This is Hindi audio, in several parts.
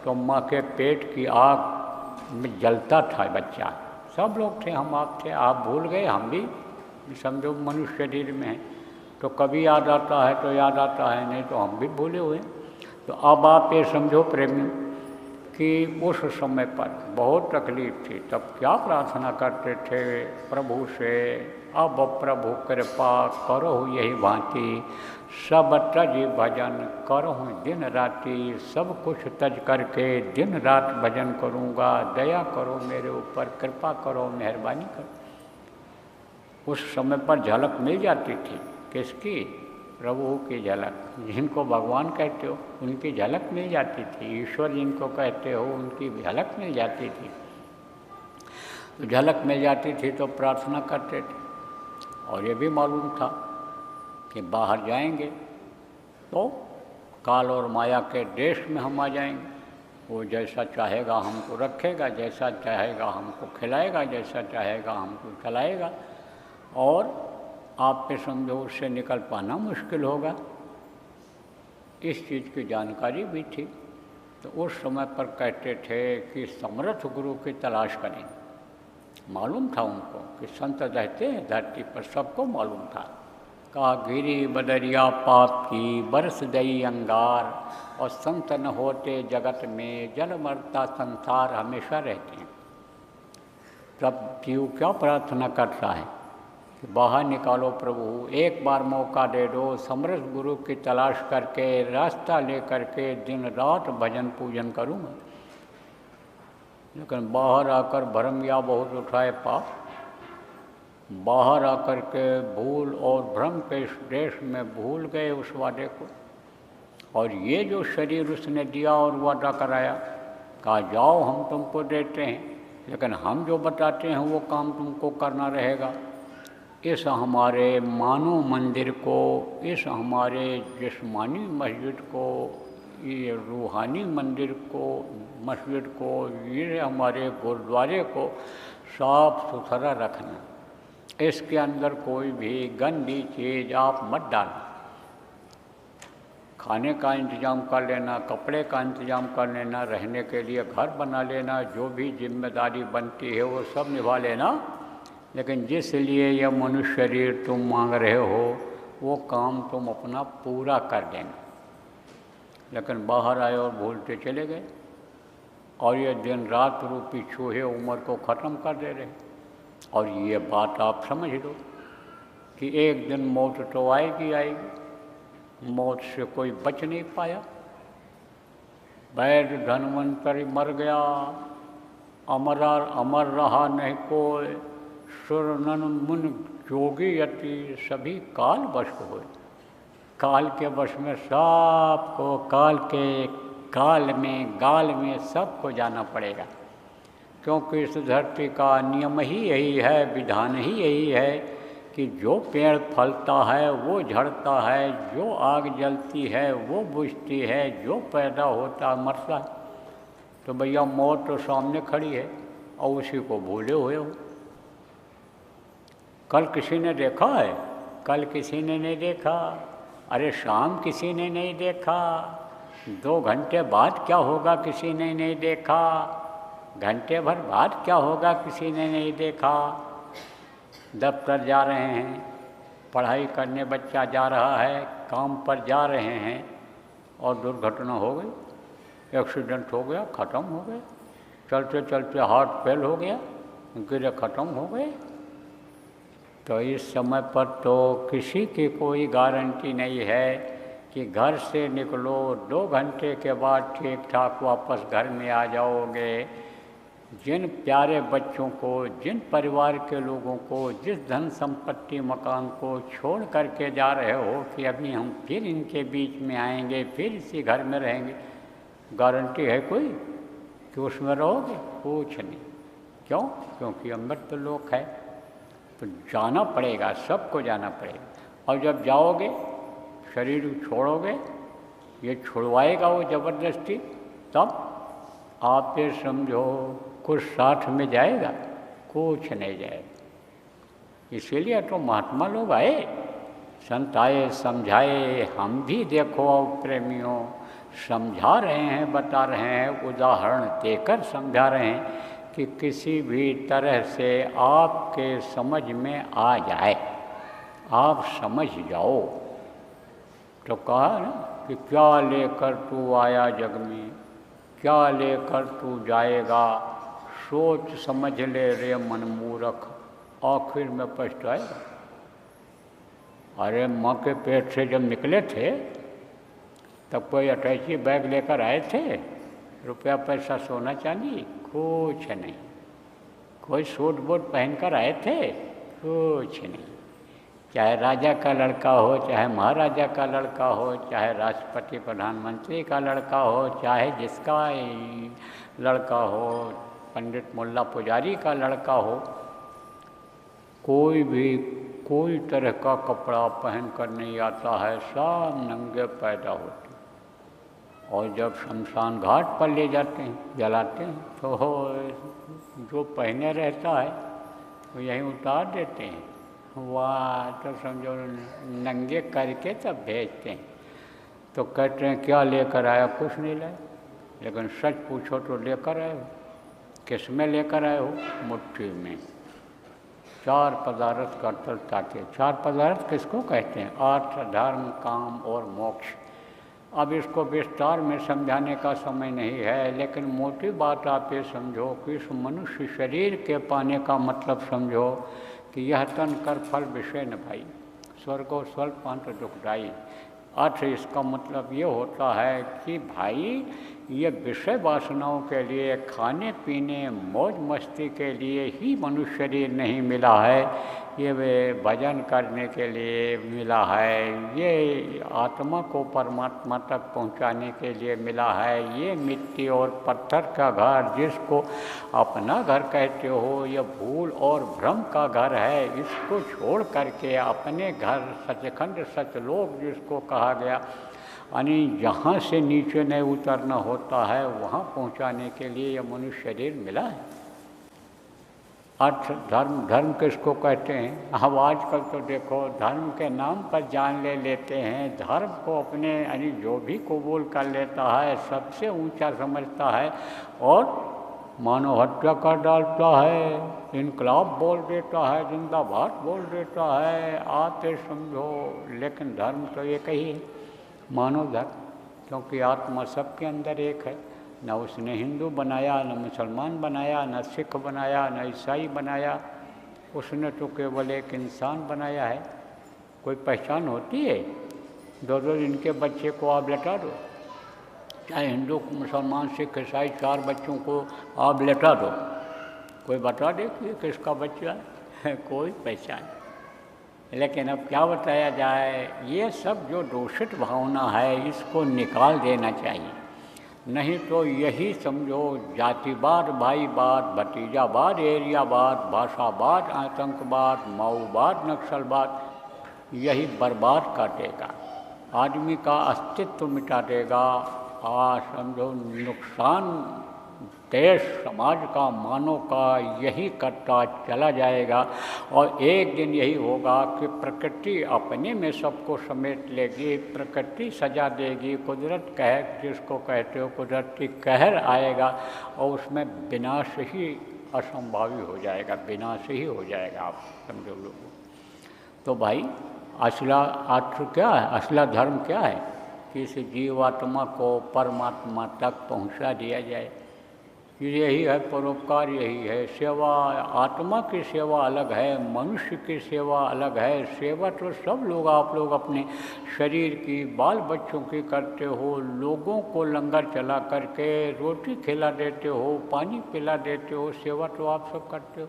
तो माँ के पेट की आग में जलता था बच्चा। सब लोग थे, हम आप थे, आप भूल गए, हम भी समझो मनुष्य शरीर में हैं, तो कभी याद आता है तो याद आता है, नहीं तो हम भी भूले हुए। तो अब आप ये समझो प्रेमी कि उस समय पर बहुत तकलीफ थी, तब क्या प्रार्थना करते थे प्रभु से, अब प्रभु कृपा करो यही भांति, सब तज भजन करहूँ दिन राति, सब कुछ तज करके दिन रात भजन करूँगा, दया करो मेरे ऊपर, कृपा करो, मेहरबानी करो। उस समय पर झलक मिल जाती थी, किसकी? प्रभु की झलक। जिनको भगवान कहते हो उनकी झलक मिल जाती थी, ईश्वर जिनको कहते हो उनकी झलक मिल जाती थी। तो झलक मिल जाती थी तो प्रार्थना करते थे, और ये भी मालूम था कि बाहर जाएंगे तो काल और माया के देश में हम आ जाएंगे। वो जैसा चाहेगा हमको रखेगा, जैसा चाहेगा हमको खिलाएगा, जैसा चाहेगा हमको चलाएगा, और आप पे समझो उससे निकल पाना मुश्किल होगा। इस चीज़ की जानकारी भी थी। तो उस समय पर कहते थे कि समर्थ गुरु की तलाश करें। मालूम था उनको कि संत रहते हैं धरती पर, सबको मालूम था। कहा गिरी बदरिया पाप की बरस दई अंगार, और संत न होते जगत में जल मरता संसार, हमेशा रहते हैं। तब जीव क्या प्रार्थना करता है कि बाहर निकालो प्रभु, एक बार मौका दे दो, समर्थ गुरु की तलाश करके रास्ता ले करके दिन रात भजन पूजन करूँगा। लेकिन बाहर आकर भ्रम या बहुत उठाए पाप, बाहर आकर के भूल और भ्रम के इस देश में भूल गए उस वादे को। और ये जो शरीर उसने दिया और वादा कराया, कहा जाओ हम तुमको देते हैं, लेकिन हम जो बताते हैं वो काम तुमको करना रहेगा। इस हमारे मानव मंदिर को, इस हमारे जिस्मानी मस्जिद को, ये रूहानी मंदिर को, मस्जिद को, ये हमारे गुरुद्वारे को साफ सुथरा रखना। इसके अंदर कोई भी गंदी चीज़ आप मत डालना। खाने का इंतज़ाम कर लेना, कपड़े का इंतज़ाम कर लेना, रहने के लिए घर बना लेना, जो भी जिम्मेदारी बनती है वो सब निभा लेना। लेकिन जिस लिए यह मनुष्य शरीर तुम मांग रहे हो वो काम तुम अपना पूरा कर देना। लेकिन बाहर आए और भूलते चले गए, और ये दिन रात रूपी चूहे उम्र को ख़त्म कर दे रहे। और ये बात आप समझ लो कि एक दिन मौत तो आएगी आएगी, मौत से कोई बच नहीं पाया। वैद्य धन्वंतरि मर गया, अमर रहा नहीं कोई, सुर नन मुन जोगी यति, सभी काल वश हुए। काल के वश में सबको, काल के काल में गाल में सबको जाना पड़ेगा, क्योंकि इस धरती का नियम ही यही है, विधान ही यही है कि जो पेड़ फलता है वो झड़ता है, जो आग जलती है वो बुझती है, जो पैदा होता मरता है। तो भैया मौत तो सामने खड़ी है और उसी को भूले हुए हो। कल किसी ने देखा है? कल किसी ने नहीं देखा। अरे शाम किसी ने नहीं देखा, 2 घंटे बाद क्या होगा किसी ने नहीं देखा, घंटे भर बाद क्या होगा किसी ने नहीं देखा। दफ्तर जा रहे हैं, पढ़ाई करने बच्चा जा रहा है, काम पर जा रहे हैं और दुर्घटना हो गई, एक्सीडेंट हो गया, ख़त्म हो गए। चलते चलते हार्ट फेल हो गया, गिरे, ख़त्म हो गए। तो इस समय पर तो किसी की कोई गारंटी नहीं है कि घर से निकलो 2 घंटे के बाद ठीक ठाक वापस घर में आ जाओगे। जिन प्यारे बच्चों को, जिन परिवार के लोगों को, जिस धन संपत्ति मकान को छोड़ करके जा रहे हो कि अभी हम फिर इनके बीच में आएंगे, फिर इसी घर में रहेंगे, गारंटी है कोई कि उसमें रहोगे? कुछ नहीं। क्यों? क्योंकि अमृत लोक है, तो जाना पड़ेगा, सबको जाना पड़ेगा। और जब जाओगे, शरीर छोड़ोगे, ये छुड़वाएगा वो ज़बरदस्ती, तब आप ये समझो कुछ साथ में जाएगा, कुछ नहीं जाएगा। इसीलिए तो महात्मा लोग आए, संत आए, समझाए। हम भी देखो प्रेमियों, समझा रहे हैं, बता रहे हैं, उदाहरण देकर समझा रहे हैं कि किसी भी तरह से आपके समझ में आ जाए, आप समझ जाओ। तो कहा ना कि क्या लेकर तू आया जग में, क्या लेकर तू जाएगा, सोच समझ ले रे मन मूर्ख, आखिर में पछताएगा। अरे माँ के पेट से जब निकले थे तब कोई अटैची बैग लेकर आए थे, रुपया पैसा सोना चांदी कुछ नहीं। कोई सूट बूट पहन कर आए थे, कुछ नहीं। चाहे राजा का लड़का हो, चाहे महाराजा का लड़का हो, चाहे राष्ट्रपति प्रधानमंत्री का लड़का हो, चाहे जिसका लड़का हो, पंडित मुल्ला पुजारी का लड़का हो, कोई भी कोई तरह का कपड़ा पहन कर नहीं आता है, सब नंगे पैदा होते। और जब शमशान घाट पर ले जाते हैं, जलाते हैं, तो जो पहने रहता है वो यहीं उतार देते हैं। वाह, तो समझो नंगे करके तब भेजते हैं। तो कहते हैं क्या लेकर आया, कुछ नहीं लाए। लेकिन सच पूछो तो लेकर आए हो। किस में लेकर आए हो? मुट्ठी में। 4 पदार्थ का तलता के। 4 पदार्थ किसको कहते हैं? अर्थ, धर्म, काम और मोक्ष। अब इसको विस्तार में समझाने का समय नहीं है, लेकिन मोटी बात आप ये समझो कि इस मनुष्य शरीर के पाने का मतलब समझो कि यह तन कर फल विषय न भाई, स्वर्गो स्वल्पांत दुखदाई। अर्थ इसका मतलब ये होता है कि भाई ये विषय वासनाओं के लिए, खाने पीने मौज मस्ती के लिए ही मनुष्य शरीर नहीं मिला है, ये वे भजन करने के लिए मिला है, ये आत्मा को परमात्मा तक पहुंचाने के लिए मिला है। ये मिट्टी और पत्थर का घर जिसको अपना घर कहते हो, ये भूल और भ्रम का घर है। इसको छोड़ करके अपने घर सचखंड सचलोक जिसको कहा गया, यानी जहाँ से नीचे नहीं उतरना होता है वहाँ पहुँचाने के लिए यह मनुष्य शरीर मिला है। अर्थ, धर्म, धर्म किसको कहते हैं? अब आजकल तो देखो धर्म के नाम पर जान ले लेते हैं, धर्म को अपने यानी जो भी कबूल कर लेता है सबसे ऊंचा समझता है और मानव हत्या कर डालता है, इनकलाब बोल देता है, जिंदाबाद बोल देता है। आते समझो, लेकिन धर्म तो एक ही है, मानव धर्म, क्योंकि आत्मा सबके अंदर एक है। न उसने हिंदू बनाया, न मुसलमान बनाया, न सिख बनाया, न ईसाई बनाया, उसने तो केवल एक इंसान बनाया है। कोई पहचान होती है? दो इनके बच्चे को आप लटा दो, चाहे हिंदू मुसलमान सिख ईसाई 4 बच्चों को आप लटा दो, कोई बता दे कि किसका बच्चा है? कोई पहचान। लेकिन अब क्या बताया जाए, ये सब जो दूषित भावना है इसको निकाल देना चाहिए। नहीं तो यही समझो जातिवाद, भाईवाद, भतीजावाद, एरियावाद, भाषावाद, आतंकवाद, माओवाद, नक्सलवाद, यही बर्बाद कर देगा, आदमी का अस्तित्व मिटा देगा। समझो नुकसान देश समाज का, मानव का यही करता चला जाएगा। और एक दिन यही होगा कि प्रकृति अपने में सबको समेट लेगी, प्रकृति सजा देगी, कुदरत कहर जिसको कहते हो कुदरती कहर आएगा और उसमें विनाश ही असंभावी हो जाएगा, विनाश ही हो जाएगा। आप समझो लोगों। तो भाई असला अर्थ क्या है, असला धर्म क्या है कि इस जीवात्मा को परमात्मा तक पहुंचा दिया जाए। यही है परोपकार, यही है सेवा। आत्मा की सेवा अलग है, मनुष्य की सेवा अलग है। सेवा तो सब लोग, आप लोग अपने शरीर की, बाल बच्चों की करते हो, लोगों को लंगर चला करके रोटी खिला देते हो, पानी पिला देते हो, सेवा तो आप सब करते हो।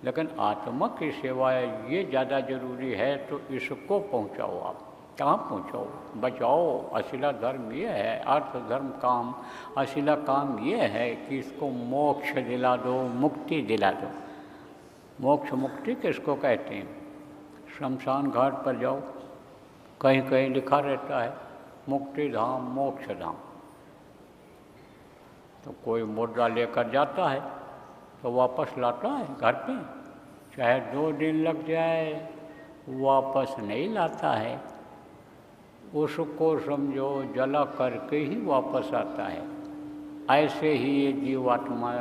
लेकिन आत्मा की सेवा ये ज़्यादा ज़रूरी है, तो इसको पहुँचाओ। आप कहाँ पहुँचाओ? बचाओ। असला धर्म ये है, अर्थ धर्म काम, असला काम ये है कि इसको मोक्ष दिला दो, मुक्ति दिला दो। मोक्ष मुक्ति किसको कहते हैं? शमशान घाट पर जाओ, कहीं कहीं लिखा रहता है मुक्ति धाम, मोक्ष धाम। तो कोई मुर्दा लेकर जाता है तो वापस लाता है घर पे, चाहे 2 दिन लग जाए वापस नहीं लाता है। उसको समझो जला करके ही वापस आता है। ऐसे ही ये जीवात्मा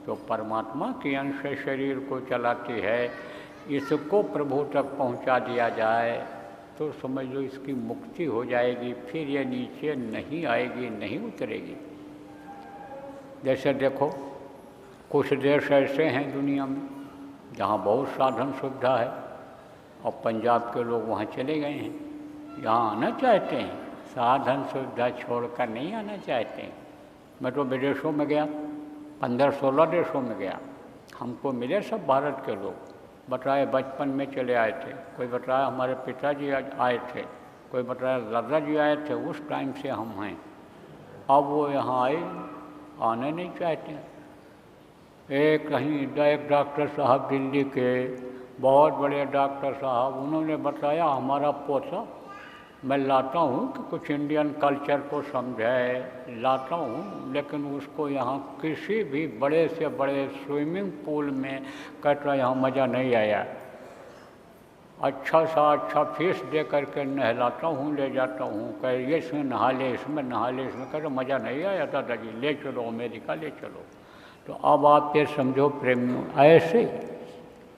जो परमात्मा के अंश से शरीर को चलाती है, इसको प्रभु तक पहुंचा दिया जाए तो समझ लो इसकी मुक्ति हो जाएगी, फिर ये नीचे नहीं आएगी, नहीं उतरेगी। जैसे देखो कुछ देश ऐसे हैं दुनिया में जहाँ बहुत साधन सुविधा है और पंजाब के लोग वहाँ चले गए हैं, यहाँ आना चाहते हैं, साधन सुविधा छोड़कर नहीं आना चाहते हैं। मैं तो विदेशों में गया, 15-16 देशों में गया, हमको मिले सब भारत के लोग, बताए बचपन में चले आए थे, कोई बताया हमारे पिताजी आए थे, कोई बताया दादाजी आए थे, उस टाइम से हम हैं। अब वो यहाँ आए, आने नहीं चाहते। एक डॉक्टर साहब दिल्ली के बहुत बड़े डॉक्टर साहब, उन्होंने बताया हमारा पोता, मैं लाता हूँ कि कुछ इंडियन कल्चर को समझे, लाता हूँ, लेकिन उसको यहाँ किसी भी बड़े से बड़े स्विमिंग पूल में कहता यहाँ मज़ा नहीं आया। अच्छा फीस दे करके नहलाता हूँ, ले जाता हूँ, कह ये इसमें नहा ले, इसमें नहा ले, इसमें कहते मज़ा नहीं आया दादाजी, ले चलो अमेरिका ले चलो। तो अब आप ये समझो प्रेमियों, ऐसे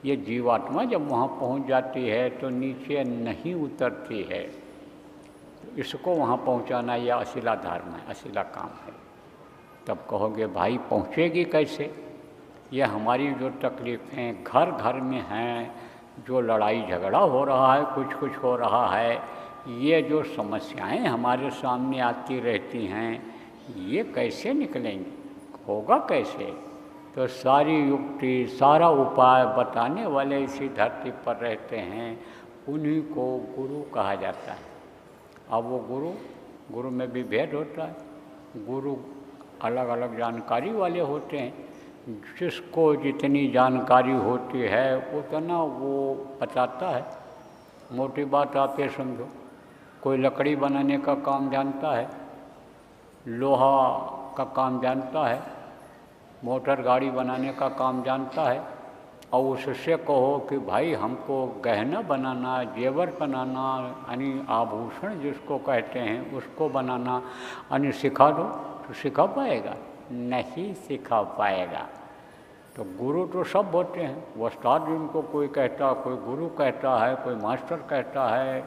ये जीवात्मा जब वहाँ पहुँच जाती है तो नीचे नहीं उतरती है। तो इसको वहाँ पहुँचाना यह असीला धर्म है, असीला काम है। तब कहोगे भाई पहुँचेगी कैसे? ये हमारी जो तकलीफ़ें घर घर में हैं, जो लड़ाई झगड़ा हो रहा है, कुछ हो रहा है, ये जो समस्याएं हमारे सामने आती रहती हैं, ये कैसे निकलेंगी, होगा कैसे? तो सारी युक्ति, सारा उपाय बताने वाले इसी धरती पर रहते हैं, उन्हीं को गुरु कहा जाता है। अब वो गुरु में भी भेद होता है। गुरु अलग अलग जानकारी वाले होते हैं, जिसको जितनी जानकारी होती है उतना वो बताता है। मोटी बात आप ये समझो, कोई लकड़ी बनाने का काम जानता है, लोहा का काम जानता है, मोटर गाड़ी बनाने का काम जानता है, और उससे कहो कि भाई हमको गहना बनाना, जेवर बनाना, यानी आभूषण जिसको कहते हैं उसको बनाना यानी सिखा दो, तो सिखा पाएगा? नहीं सिखा पाएगा। तो गुरु तो सब होते हैं, वस्ताद जिनको कोई कहता, कोई गुरु कहता है, कोई मास्टर कहता है,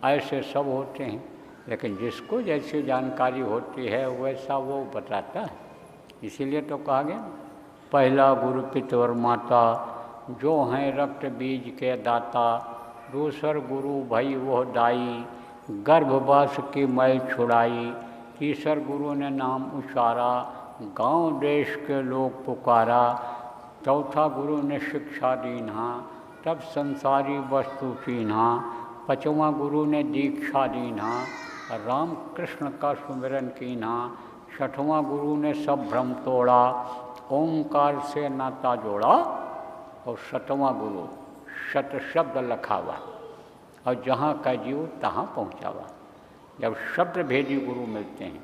ऐसे सब होते हैं। लेकिन जिसको जैसी जानकारी होती है वैसा वो बताता है। इसीलिए तो कहा गया पहला गुरु पिता और माता, जो हैं रक्त बीज के दाता, दूसर गुरु भई वो दाई, गर्भवास की मैल छुड़ाई, तीसर गुरु ने नाम उचारा, गांव देश के लोग पुकारा, चौथा गुरु ने शिक्षा दीन्हा, तब संसारी वस्तु चीन्हा, पांचवां गुरु ने दीक्षा दीन्हा, राम कृष्ण का सुमिरन कीन्हा, छठवां गुरु ने सब भ्रम तोड़ा, ओंकार से नाता जोड़ा, और सतवां गुरु शत शब्द लखावा, और जहाँ का जीव तहाँ पहुँचावा। जब शब्द भेदी गुरु मिलते हैं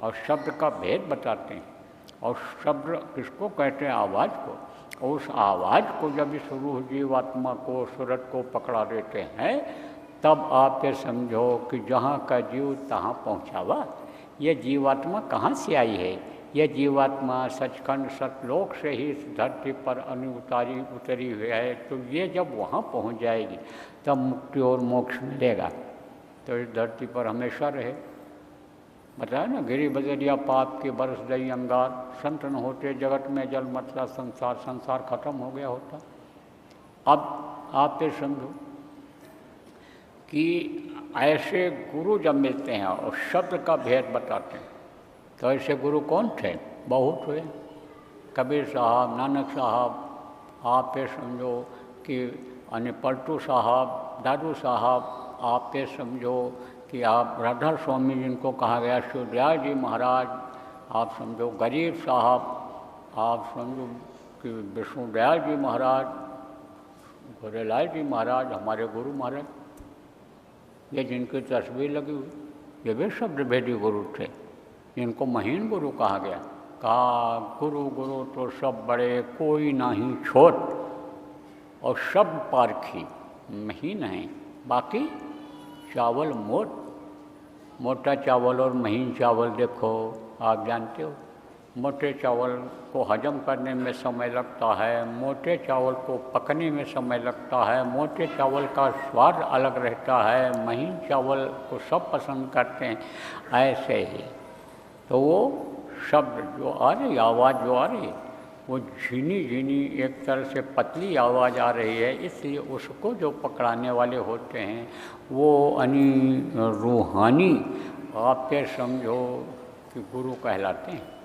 और शब्द का भेद बताते हैं, और शब्द किसको कहते हैं? आवाज़ को। और उस आवाज़ को जब इस रूह जीवात्मा को, सूरत को पकड़ा देते हैं, तब आप ये समझो कि जहाँ का जीव तहाँ पहुँचावा। ये जीवात्मा कहाँ से आई है? यह जीवात्मा सचखंड सतलोक से ही इस धरती पर उतरी हुई है। तो ये जब वहाँ पहुँच जाएगी तब मुक्ति और मोक्ष मिलेगा। तो इस धरती पर हमेशा रहे। बताया ना, गिरी बजरिया पाप के बरस दई अंगार, संत न होते जगत में जल मतला संसार, संसार खत्म हो गया होता। अब आप ये समझो कि ऐसे गुरु जब मिलते हैं और शब्द का भेद बताते हैं, तो ऐसे गुरु कौन थे? बहुत हुए। कबीर साहब, नानक साहब, आप ये समझो कि पलटू साहब, दादू साहब, आप ये समझो कि आप राधा स्वामी जिनको कहा गया, शिवदयाल जी महाराज, आप समझो गरीब साहब, आप समझो कि विष्णुदयाल जी महाराज, गोरेलाल जी महाराज, हमारे गुरु महाराज, ये जिनकी तस्वीर लगी हुई, ये भी शब्द भेदी गुरु थे, जिनको महीन गुरु कहा गया। कहा गुरु गुरु तो सब बड़े, कोई नहीं छोट, और शब्द पारखी महीन हैं, बाकी चावल मोट। मोटा चावल और महीन चावल देखो, आप जानते हो, मोटे चावल को हजम करने में समय लगता है, मोटे चावल को पकने में समय लगता है, मोटे चावल का स्वाद अलग रहता है, महीन चावल को सब पसंद करते हैं। ऐसे ही तो वो शब्द जो आ रही, आवाज़ जो आ रही, वो झीनी झीनी एक तरह से पतली आवाज़ आ रही है, इसलिए उसको जो पकड़ाने वाले होते हैं वो रूहानी, आप के समझो कि गुरु कहलाते हैं।